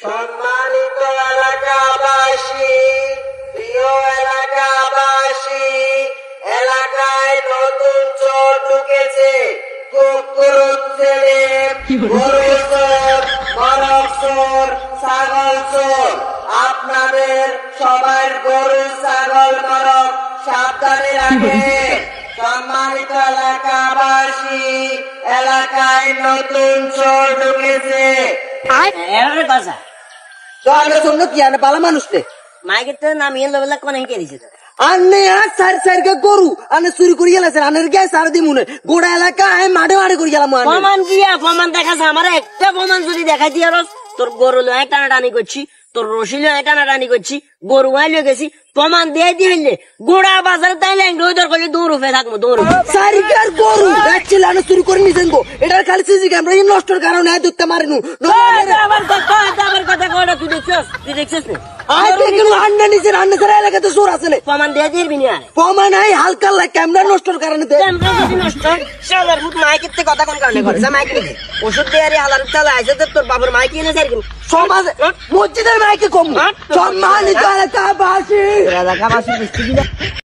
সম্মানিত এলাকাবাসী, প্রিয় এলাকাবাসী, এলাকায় নতুন চোর ঢুকেছে। কুকুর ছেলে, গরু চোর, মরক চোর, ছাগল চোর। আপনাদের সবার গরু, ছাগল, মরক সাবধানে রাখে। সম্মানিত এলাকাবাসী, এলাকায় নতুন চোর ঢুকেছে। ভালো মানুষ মাইকের নামিয়ে লোবেলা কোন দিছে আনে আর সার সারকে গরু আনে চুরি করে গেছে আনের গ্যাস আর দিমুনে গোড়া এলাকা মাঠে মাঠে করে গেলাম। প্রমাণ দেখাছে আমার একটা প্রমাণ যদি দেখাই দিয়ে তোর গরু লয় টানাটানি করছি, তোর রশি লয় টানাটানি করছি, গরু আইলে গেছি, প্রমাণ দিয়ে দিলে গোড়া বাজারে তাই দর করে দৌড় উঠে থাকবো দৌড় সারিকার গরু যাচ্ছিল আনে চুরি করে নিছেন গো। এটার খালি সিসি ক্যামেরা নষ্টর কারণে ধরতে মারিনু। আবার কথা কটা তুই দেখছিস প্রমাণ দিয়ে দিবি না প্রমাণ হালকা ক্যামেরা নষ্টর কারণে মাইকের কথা কোন কারণে করে মাইকে ওষুধ দিয়ে হালার চালা আইসে তোর বাবার মাইকে এনে সমাজ মসজিদের মাইকে কম সম্মানিত এলাকাবাসী।